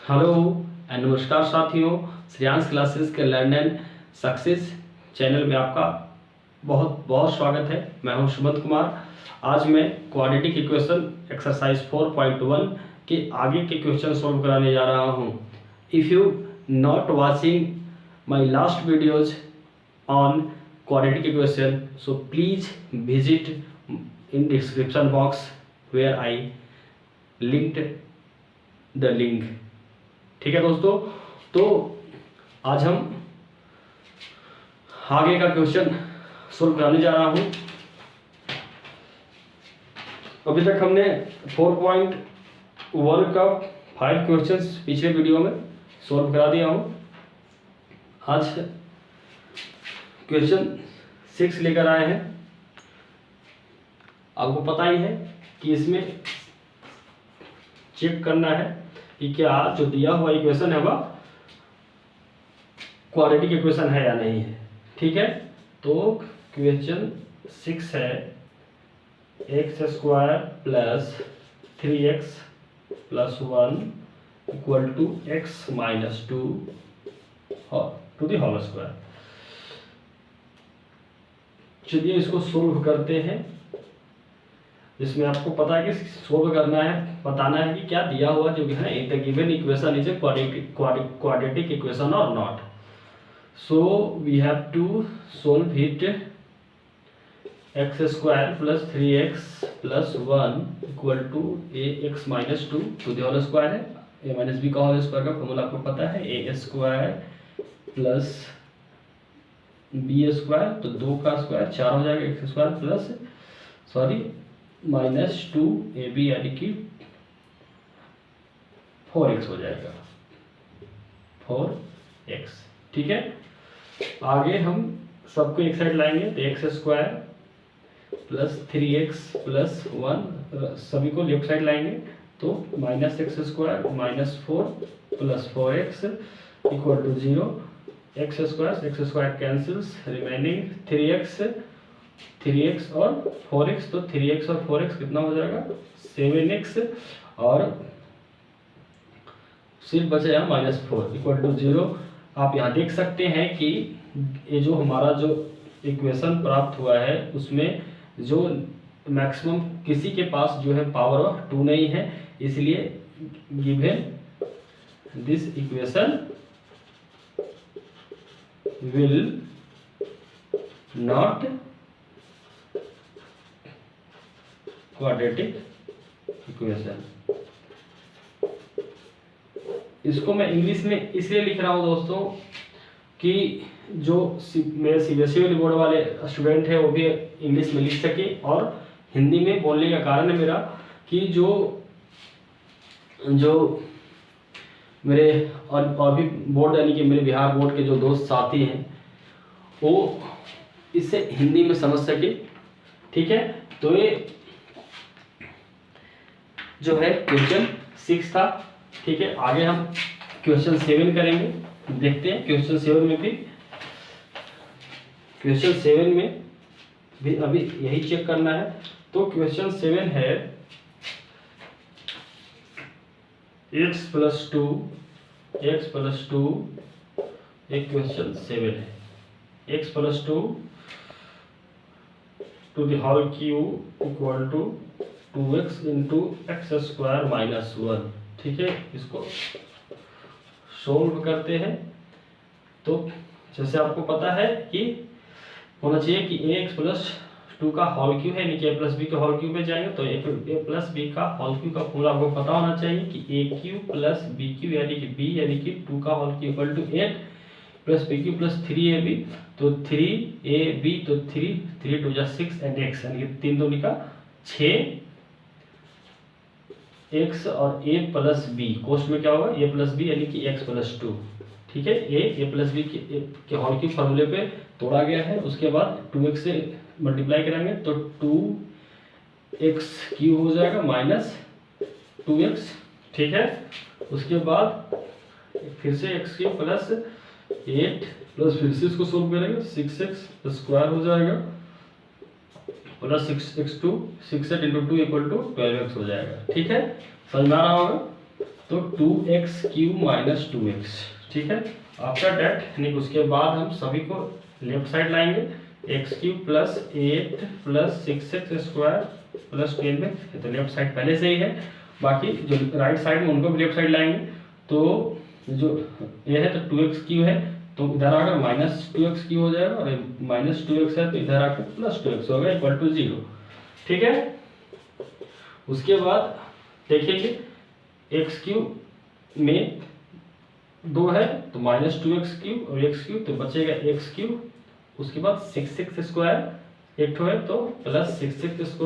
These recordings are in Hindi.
हेलो एंड नमस्कार साथियों, श्रेयांश क्लासेस के लर्न एंड सक्सेस चैनल में आपका बहुत बहुत स्वागत है। मैं हूं सुमंत कुमार। आज मैं क्वाड्रेटिक इक्वेशन एक्सरसाइज 4.1 के आगे के क्वेश्चन सॉल्व कराने जा रहा हूं। If you not watching my last videos on quadratic equation, so please visit in description box where I linked the link. ठीक है दोस्तों, तो आज हम आगे का क्वेश्चन सोल्व कराने जा रहा हूं। अभी तक हमने 4.1 का 5 क्वेश्चंस पिछले वीडियो में सोल्व करा दिया हूं। आज क्वेश्चन 6 लेकर आए हैं। आपको पता ही है कि इसमें चेक करना है कि क्या जो दिया हुआ इक्वेशन है वह क्वाड्रेटिक इक्वेशन है या नहीं है। ठीक है, तो क्वेश्चन 6 है x² plus 3x plus 1 equal to x minus 2 to the whole square. चलिए इसको सोल्व करते हैं। इसमें आपको पता है कि सोल्व करना है, बताना है कि क्या दिया हुआ जो है the given equation is a quadratic equation और not. So we have to solve it. x² plus 3x plus 1 equal to ax minus 2 to the whole square है। a माइनस b का होल स्क्वायर का फॉर्मूला आपको पता है, a² प्लस b², तो 2 का स्क्वायर 4 हो जाएगा, x² प्लस माइनस 2ab यानी कि 4x हो जाएगा, 4x। ठीक है, आगे हम सबको एक साइड लाएंगे तो x² प्लस 3x प्लस 1 सभी को लेफ्ट साइड लाएंगे तो minus x² minus 4 plus 4x equal to 0। x² cancels, remaining 3x और 4x, तो 3x और 4x कितना हो जाएगा 7x, और सिर्फ बचा यहाँ माइनस 4 इक्वल टू 0। आप यहाँ देख सकते हैं कि ये जो हमारा जो इक्वेशन प्राप्त हुआ है उसमें जो मैक्सिमम किसी के पास जो है पावर ऑफ 2 नहीं है, इसलिए given this equation will not quadratic equation. इसको मैं इंग्लिश में इसलिए लिख रहा हूं दोस्तों कि जो मेरे सीबीएसई बोर्ड वाले स्टूडेंट है वो भी इंग्लिश में लिख सके, और हिंदी में बोलने का कारण है मेरा कि जो मेरे और भी बोर्ड यानी कि मेरे बिहार बोर्ड के जो दोस्त साथी हैं वो इसे हिंदी में समझ सके। ठीक है, तो ये जो है क्वेश्चन 6 था। ठीक है, आगे हम क्वेश्चन 7 करेंगे। देखते हैं क्वेश्चन 7 में भी अभी यही चेक करना है। तो क्वेश्चन 7 है x प्लस 2 एक क्वेश्चन 7 है x plus 2 to the whole cube equal to 2x into x² minus 1। ठीक है, इसको सोल्व करते हैं। तो जैसे आपको पता है कि होना चाहिए कि ax प्लस 2 का होल क्यूब है, यानी कि a प्लस b के होल क्यूब में जाएंगे तो a प्लस b का होल क्यूब का फॉर्मूला आपको पता होना चाहिए कि a³ प्लस b³ यानी कि 2 का whole cube equal to 8 plus b³ plus 3ab, तो 3ab तो 3 2 6 एंड x यानी कि 3 2 का 6 x और a प्लस b कोष्ट में क्या होगा a प्लस b यानी कि x प्लस 2। ठीक है, a प्लस b के होल क्यूब फॉर्मूले पे तोड़ा गया है। उसके बाद 2x से मल्टीप्लाई करेंगे तो 2x³ हो जाएगा माइनस 2x। ठीक है, उसके बाद फिर से x³ प्लस 8 प्लस फिर से इसको सोल्व करेंगे 6x स्क्वायर हो जाएगा plus 6x2 6 into 2 equal to 12x हो जाएगा। ठीक है, समझ में आ रहा होगा। तो 2x³ माइनस 2x, ठीक है। आफ्टर दैट यानी उसके बाद हम सभी को लेफ्ट साइड लाएंगे, x³ plus 8 plus 6x² plus 12x, तो लेफ्ट साइड पहले से ही है, बाकी जो राइट साइड में उनको भी लेफ्ट साइड लाएंगे। तो जो ये है तो 2x³ है, तो इधर आकर माइनस 2x³ हो जाएगा, और माइनस 2x है तो इधर आकर प्लस 2x होगा, इक्वल टू 0, ठीक है। उसके बाद देखिए x³ में 2 है तो माइनस 2x³ और x³, तो बचेगा x³, उसके बाद 6x² एक ठो है तो प्लस 6x²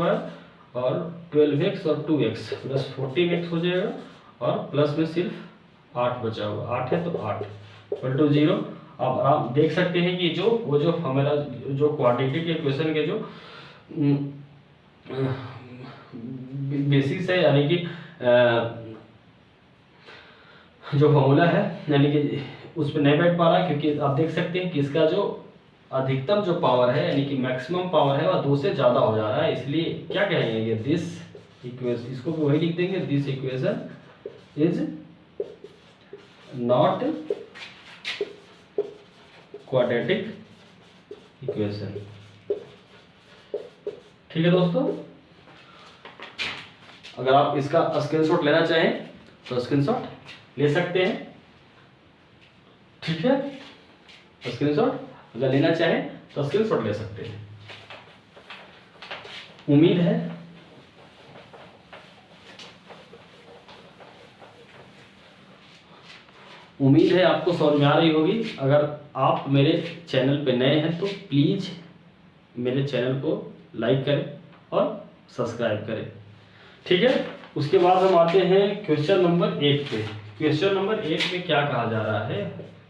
और 12x और 2x प्लस 14x हो जाएगा, और प्लस में सिर्फ 8 बचा हुआ, 8 है तो 8 इक्वल टू 0। अब आप देख सकते हैं कि जो हमारा जो क्वाड्रेटिक इक्वेशन के जो बेसिस है, यानी कि जो फॉर्मूला है, यानी कि उस पर नहीं बैठ पा रहा है, क्योंकि आप देख सकते हैं कि इसका जो अधिकतम जो पावर है यानी कि मैक्सिमम पावर है वह 2 से ज़्यादा हो जा रहा है। इसलिए क्या कहेंगे, दिस इक्वेशन, इसको भी वही लिख देंगे, this equation is not quadratic equation, ठीक है दोस्तों। अगर आप इसका स्क्रीनशॉट लेना चाहें तो स्क्रीनशॉट ले सकते हैं, ठीक है। स्क्रीनशॉट अगर लेना चाहें तो स्क्रीनशॉट ले सकते हैं। उम्मीद है आपको समझ में आ रही होगी। अगर आप मेरे चैनल पे नए हैं तो प्लीज़ मेरे चैनल को लाइक करें और सब्सक्राइब करें, ठीक है। उसके बाद हम आते हैं क्वेश्चन नंबर 8 पे। क्वेश्चन नंबर 8 में क्या कहा जा रहा है,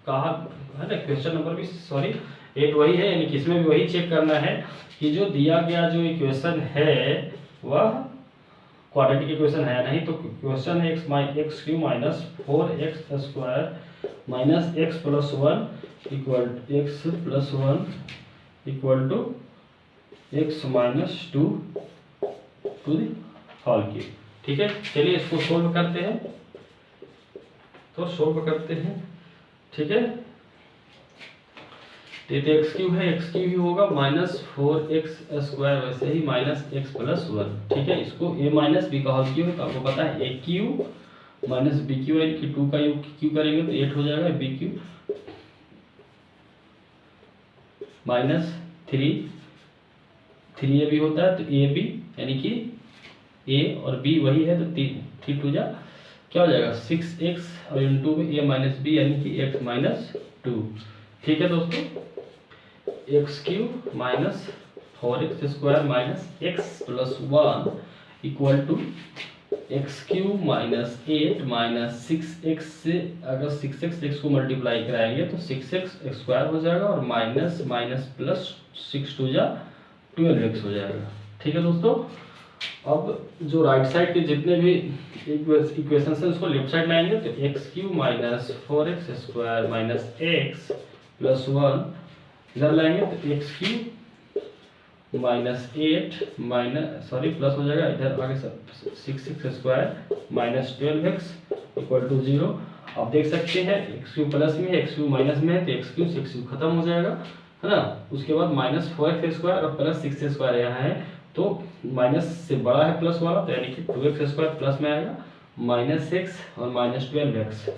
कहा है ना, क्वेश्चन नंबर भी 8 वही है, यानी कि इसमें भी वही चेक करना है कि जो दिया गया जो इक्वेशन है वह क्वाड्रेटिक इक्वेशन है या नहीं। तो क्वेश्चन है x³ minus 4x² minus x plus 1 equal to x minus 2 to the whole cube, ठीक है। चलिए इसको सोल्व करते हैं, ठीक है। तो x³ है, x³ ही होगा माइनस 4x² वैसे ही माइनस x प्लस 1, ठीक है। इसको a माइनस b का होल क्यूब है, तो आपको पता है a³ माइनस b³ यानी कि 2 का योग क्यू करेंगे तो 8 हो जाएगा, b³ माइनस 3a भी होता है तो ab यानी कि a और b वही है, तो 3 2 जा क्या हो जाएगा 6x, और इनटू में a माइनस b यानी कि x माइनस 2, ठीक है दोस्तों। x³ minus 4x² minus x plus 1 equal to x³ minus 8 minus 6x से अगर 6x को मल्टीप्लाई कराएंगे तो 6x² हो जाएगा, और माइनस माइनस प्लस 6 2 जा 12x हो जाएगा, ठीक है दोस्तों। अब जो राइट साइड के जितने भी इक्वेशंस हैं उसको लेफ्ट साइड लाएंगे, तो x³ minus 4x² minus x plus 1 इधर लाएंगे तो x³ माइनस 8 माइनस प्लस हो जाएगा, इधर आगे 6x² minus 12x equal to 0। आप देख सकते हैं x³ प्लस में है, x³ माइनस में है, तो x³ से x³ खत्म हो जाएगा, है ना। उसके बाद माइनस 4x² और प्लस 6x² यहाँ है, तो माइनस से बड़ा है प्लस वाला, तो यानी कि 2x² प्लस में आएगा, माइनस 6 और माइनस 12x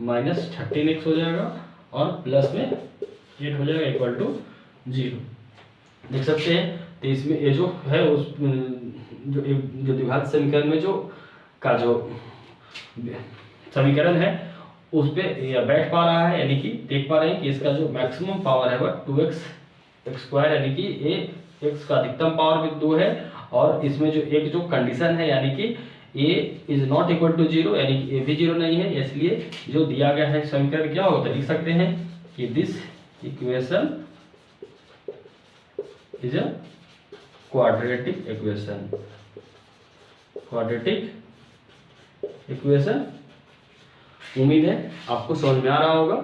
माइनस 13x हो जाएगा, और प्लस में 8 हो जाएगा इक्वल टू 0, देख सकते हैं। तो इसमें ये जो है उस जो द्विघात समीकरण में जो का जो समीकरण है उस पर यह बैठ पा रहा है, यानी कि देख पा रहे हैं कि इसका जो मैक्सिमम पावर है वह 2x² यानी कि x का अधिकतम पावर भी 2 है, और इसमें जो एक जो कंडीशन है यानी कि a is not equal to 0 यानी कि a भी 0 नहीं है, इसलिए जो दिया गया है समीकरण क्या होता है, लिख सकते हैं कि this equation is a quadratic equation. उम्मीद है आपको समझ में आ रहा होगा,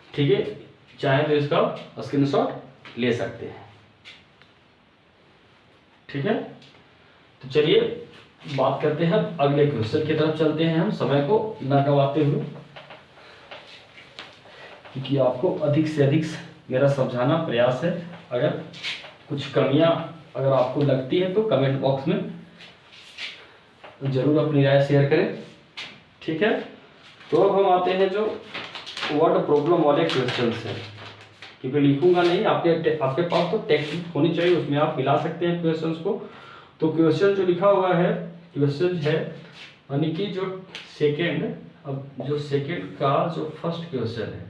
ठीक है। चाहे तो इसका स्क्रीनशॉट ले सकते हैं, ठीक है। तो चलिए बात करते हैं अगले क्वेश्चन की तरफ चलते हैं हम, समय को न गवाते हुए, क्योंकि आपको अधिक से अधिक मेरा समझाना प्रयास है। अगर कुछ कमियां अगर आपको लगती है तो कमेंट बॉक्स में जरूर अपनी राय शेयर करें, ठीक है। तो अब हम आते हैं जो वर्ड प्रॉब्लम वाले क्वेश्चन हैं, क्योंकि लिखूंगा नहीं, आपके पास तो टेक्स्ट बुक होनी चाहिए, उसमें आप मिला सकते हैं क्वेश्चंस को। तो क्वेश्चन जो लिखा हुआ है, क्वेश्चन है यानी कि जो सेकेंड का जो फर्स्ट क्वेश्चन है,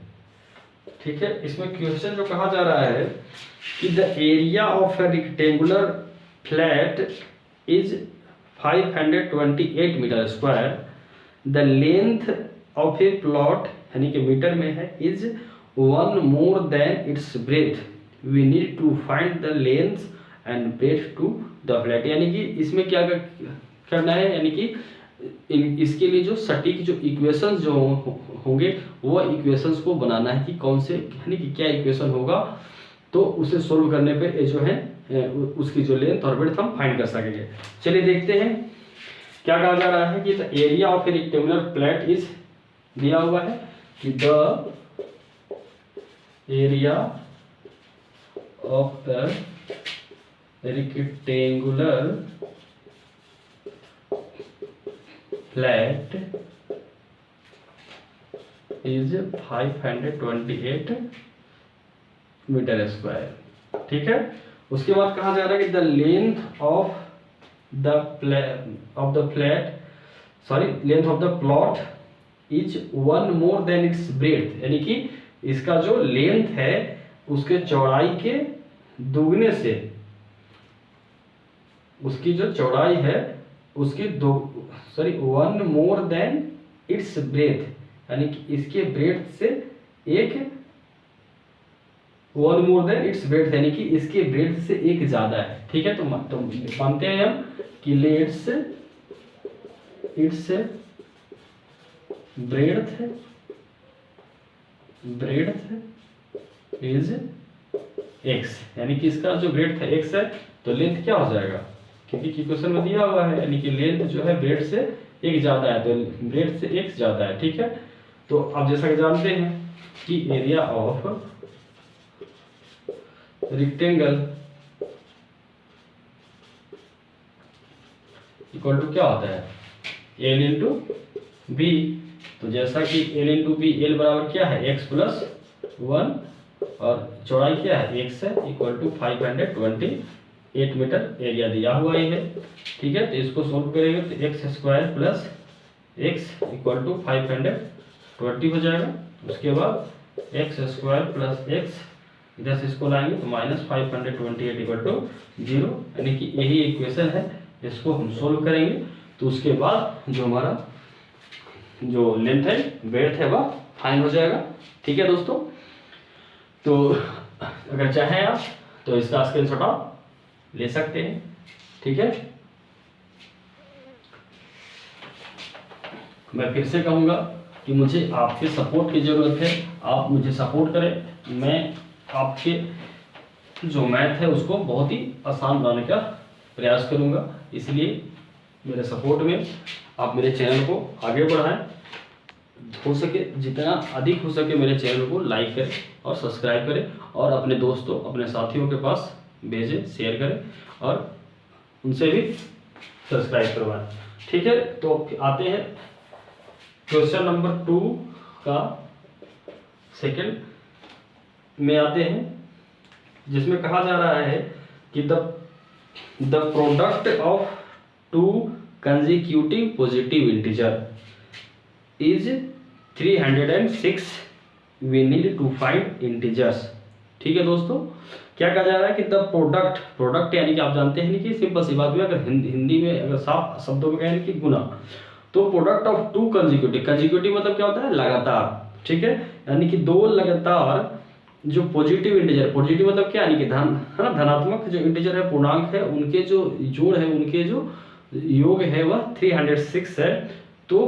ठीक है। इसमें क्वेश्चन जो कहा जा रहा है कि the area of a rectangular flat is 528 metre square, the length of a plot यानी कि मीटर में है is 1 more than its breadth, we need to find the length and breadth to the flat. यानी कि इसमें क्या करना है, यानी कि इसके लिए जो सटीक जो इक्वेशंस जो होंगे वो इक्वेशंस को बनाना है कि कौन से यानी कि क्या इक्वेशन होगा, तो उसे सोल्व करने पे जो है उसकी जो लेंथ और ब्रेथ हम फाइंड कर सकेंगे। चलिए देखते हैं क्या कहा जा रहा है कि the area of a rectangular flat is, दिया हुआ है कि the area of a rectangular flat is 528 metre square, ठीक है। उसके बाद कहा जा रहा है कि the length of the plot is 1 more than its breadth, यानी कि इसका जो लेंथ है उसके चौड़ाई के दुगने से, उसकी जो चौड़ाई है उसकी 1 मोर देन इट्स ब्रेथ, यानी कि इसके ब्रेथ से 1 मोर देन इट्स ब्रेथ यानी कि इसके ब्रेथ से 1 ज्यादा है, ठीक है। तो मानते हैं हम कि let's it's breath is x, यानी कि इसका जो ब्रेथ है x है, तो लेंथ क्या हो जाएगा, क्योंकि क्वेश्चन में दिया हुआ है, यानी कि लेंथ जो है ब्रेथ से 1 ज्यादा है, तो ब्रेथ से x ज्यादा है, ठीक है। तो अब जैसा कि जानते हैं कि area of rectangle equal to क्या होता है, एल इंटू बी। तो जैसा कि एल इंटू बी, एल बराबर क्या है x प्लस 1 और चौड़ाई क्या है x है, इक्वल टू 528 मीटर एरिया दिया हुआ ही है, ठीक है। तो इसको सोल्व करेंगे तो x square plus x equal to 520 हो जाएगा। उसके बाद एक्स स्क्वायर प्लस एक्स इधर से इसको लाएंगे तो माइनस 528 इक्वल टू 0, यानी कि यही इक्वेशन है, इसको हम सोल्व करेंगे। तो उसके बाद जो हमारा जो लेंथ है ब्रेथ है वह फाइन हो जाएगा, ठीक है दोस्तों। तो अगर चाहें आप तो इसका स्क्रीनशॉट आप ले सकते हैं, ठीक है। मैं फिर से कहूँगा कि मुझे आपके सपोर्ट की ज़रूरत है, आप मुझे सपोर्ट करें, मैं आपके जो मैथ है उसको बहुत ही आसान बनाने का प्रयास करूँगा। इसलिए मेरे सपोर्ट में आप मेरे चैनल को आगे बढ़ाएं, हो सके जितना अधिक हो सके मेरे चैनल को लाइक करें और सब्सक्राइब करें और अपने दोस्तों अपने साथियों के पास भेजें, शेयर करें और उनसे भी सब्सक्राइब करवाएं, ठीक है। तो आते हैं क्वेश्चन नंबर 2 का सेकंड में आते हैं, जिसमें कहा जा रहा है कि the product of 2 consecutive positive integer is 306, we need to find integers, ठीक है दोस्तों। क्या कहा जा रहा है कि द प्रोडक्ट यानी कि आप जानते हैं कि सिंपल सी बात में अगर हिंदी में अगर साफ शब्दों में कहें कि गुना, तो प्रोडक्ट ऑफ 2 कंसेक्यूटिव मतलब क्या होता है, लगातार, ठीक है। यानी कि 2 लगातार जो पॉजिटिव इंटीजर, पॉजिटिव मतलब क्या, यानी कि धन है ना, धनात्मक जो इंटीजर है, पूर्णांक है, उनके जो जोड़ है, उनके जो योग है वह 306 है। तो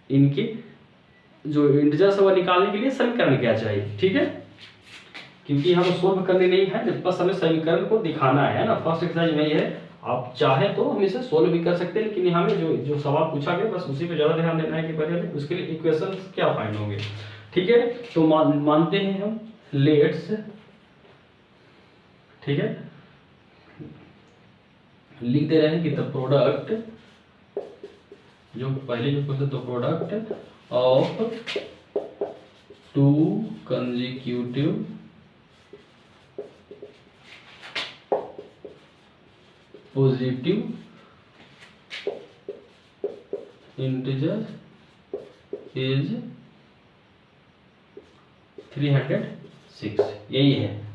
इनकी जो इंटीजर्स है वह निकालने के लिए समीकरण क्या चाहिए, ठीक है, क्योंकि हमें सोल्व करनी नहीं है, बस हमें समीकरण को दिखाना है ना। फर्स्ट एक्सरसाइज में ये है, आप चाहे तो हम इसे सोल्व भी कर सकते हैं, लेकिन यहाँ में जो जो सवाल पूछा गया बस उसी पे ज़्यादा ध्यान देना है कि पहले उसके लिए इक्वेशन क्या फाइंड होंगे। ठीक है, तो मानते हैं हम लेट्स, ठीक है, लिख दे रहे हैं कि द प्रोडक्ट, जो पहले जो क्वेश्चन, तो product of to consecutive positive integer is 306, यही है।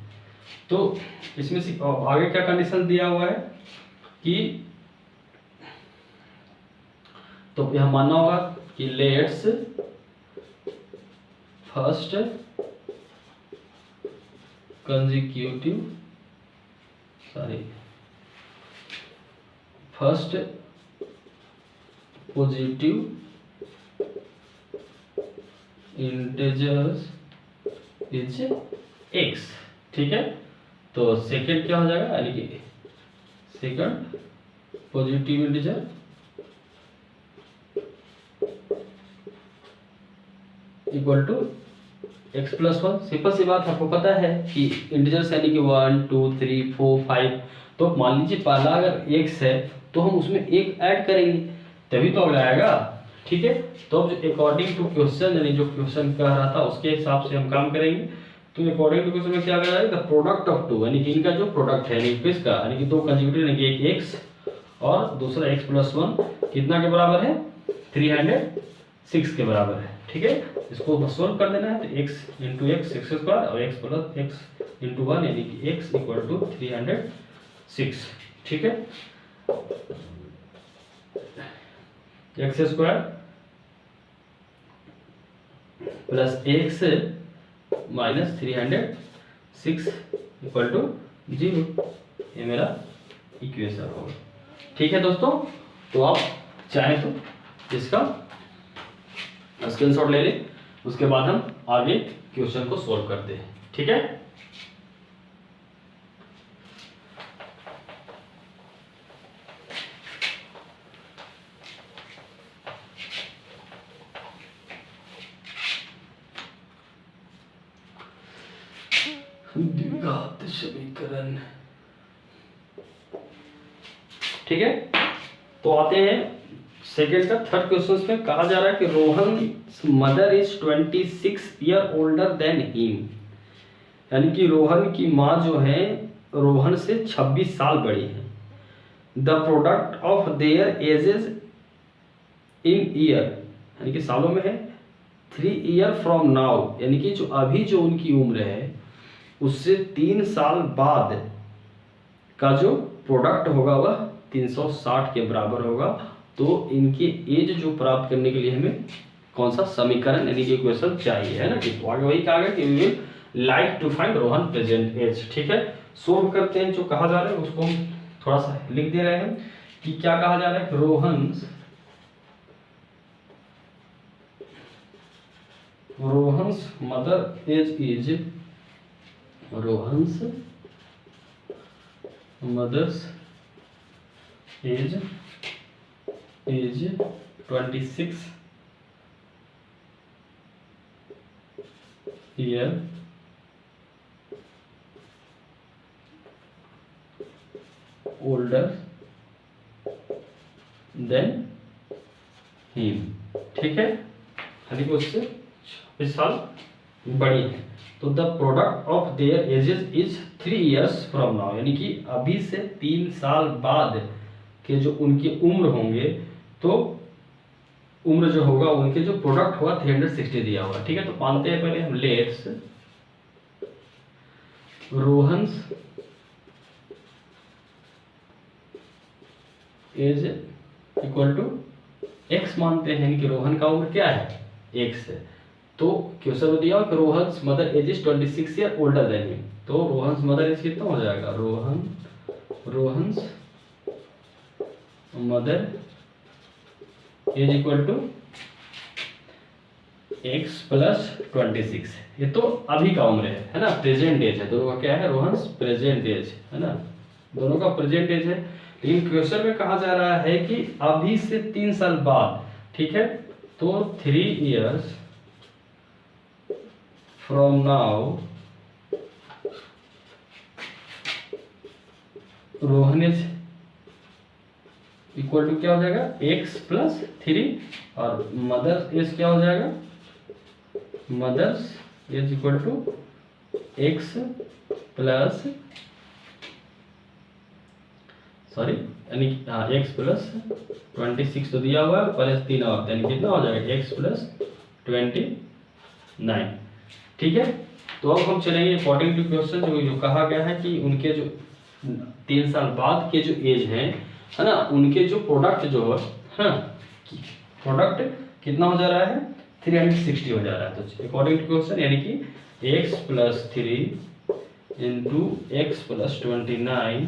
तो इसमें से आगे क्या कंडीशन दिया हुआ है कि, तो यह मानना होगा कि let's first consecutive first positive integers is x, ठीक है। तो सेकंड क्या हो जाएगा, यानी कि second positive integer equal to x plus 1। Simple सी बात, आपको पता है कि इंटीजर्स यानी कि 1 2 3 4 5, तो मान लीजिए पहला अगर x है तो हम उसमें एक ऐड करेंगे तभी तो अगला आएगा, ठीक है। तो अब अकॉर्डिंग टू क्वेश्चन, यानी जो क्वेश्चन कह रहा था उसके हिसाब से हम काम करेंगे। तो अकॉर्डिंग टू क्वेश्चन में क्या करा जाएगा, द प्रोडक्ट ऑफ टू, यानी कि इनका जो प्रोडक्ट है, यानी किसका, यानी कि दो कंसेक्यूटिव, यानी कि एक x और दूसरा x प्लस 1 कितना के बराबर है, 306 के बराबर है, ठीक है। इसको बस सोल्व कर देना है, तो x into x x square और x प्लस x इंटू 1, यानी कि x इक्वल टू 306, ठीक है। X square plus x minus 306 equal to 0, ये मेरा इक्वेशन होगा, ठीक है दोस्तों। तो आप चाहें तो इसका स्क्रीनशॉट ले लें, उसके बाद हम आगे क्वेश्चन को सॉल्व करते हैं, ठीक है। द्विघात समीकरण, ठीक है। तो आते हैं सेकेंड का थर्ड क्वेश्चन में। कहा जा रहा है कि Rohan mother is 26 year older than him, यानी कि रोहन की माँ जो है रोहन से 26 साल बड़ी है। The product of their edges in year, यानी कि सालों में है, 3 ईयर फ्रॉम नाउ, यानी कि जो अभी जो उनकी उम्र है उससे 3 साल बाद का जो प्रोडक्ट होगा वह 360 के बराबर होगा। तो इनके एज जो प्राप्त करने के लिए हमें कौन सा समीकरण, यानी कि इक्वेशन चाहिए, है ना। तो आगे वही कहा गया कि we will like to find Rohan present age, ठीक है। सोल्व करते हैं, जो कहा जा रहा है उसको हम थोड़ा सा लिख दे रहे हैं कि क्या कहा जा रहा है, Rohan's mother age is, Rohan's mother's age is 26 year older than him, ठीक है, यानी कि उससे 26 साल बड़ी है। तो the product of their edges is 3 years from now, यानी कि अभी से 3 साल बाद के जो उनकी उम्र होंगे, तो उम्र जो होगा उनके जो प्रोडक्ट होगा 360 दिया हुआ, ठीक है। तो मानते हैं पहले हम let's Rohan's age equal to x मानते हैं, कि रोहन का उम्र क्या है, एक्स है। तो क्वेश्चन में दिया कि Rohan's mother age is 26 year older than him, तो रोहन्स मदर एज कितना हो जाएगा, Rohan's mother age equal to x plus 26, ये तो अभी का उम्र है ना, प्रेजेंट एज है दोनों का, क्या है रोहन्स प्रेजेंट एज, है ना, दोनों का प्रेजेंट एज है। लेकिन क्वेश्चन में कहा जा रहा है कि अभी से 3 साल बाद, ठीक है, तो 3 years from now Rohan is equal to क्या हो जाएगा, x प्लस 3 और मदर्स एज क्या हो जाएगा, mother's age equal to x plus sorry यानी x प्लस 26 तो दिया हुआ है प्लस 3 और यानी कितना हो जाएगा x प्लस 29। ठीक है, तो अब हम चलेंगे अकॉर्डिंग टू क्वेश्चन जो कहा गया है कि उनके जो 3 साल बाद के जो एज है ना, उनके जो प्रोडक्ट जो है प्रोडक्ट कितना हो जा रहा है, 360 हो जा रहा है। तो अकॉर्डिंग टू क्वेश्चन यानी कि x plus 3 into x plus 29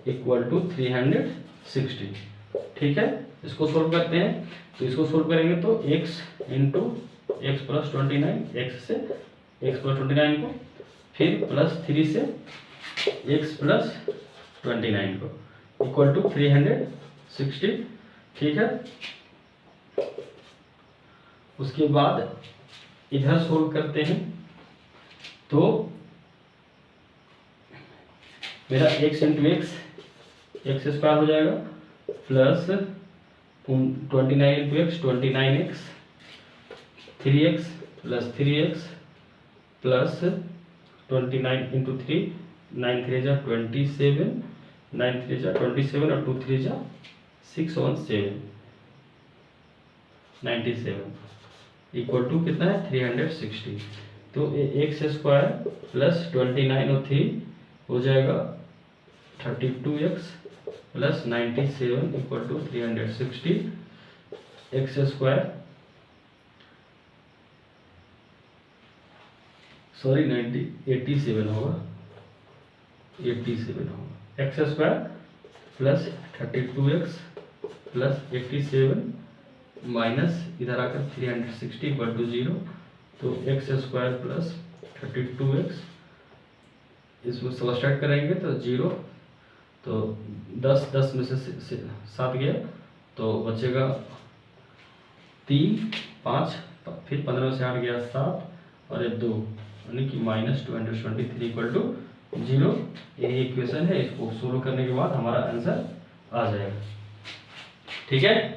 equal to 360। ठीक है, इसको सोल्व करते हैं। तो इसको सोल्व करेंगे तो x into x plus 29, x से एक्स प्लस 29 को, फिर प्लस 3 से एक्स प्लस 29 को इक्वल टू 360। ठीक है, उसके बाद इधर सोल्व करते हैं तो मेरा x इंटू एक्स स्क्वायर हो जाएगा plus 29 into x 29x, 3x plus 3x plus 29 into 3, 9 3 जा 27, 9 3 जा 27 और 2 3 जा 6 1 7, 97 इक्वल टू कितना है 360। तो एक्स स्क्वायर प्लस 29 और 3 हो जाएगा 32x plus 97 equal to 360। X square sorry 87 होगा, 87 होगा। X square plus 32x plus 87 minus इधर आकर 360 इक्वल टू 0। तो एक्स स्क्वायर प्लस 32x, इसको सब्ट्रैक्ट करेंगे तो 0, तो 10 में से 7 गया तो बचेगा 3 5, फिर 15 से 8 गया 7 और ये 2 यानी कि माइनस 223 इक्वल टू 0। यही इक्वेशन है, इसको सोल्व करने के बाद हमारा आंसर आ जाएगा। ठीक है।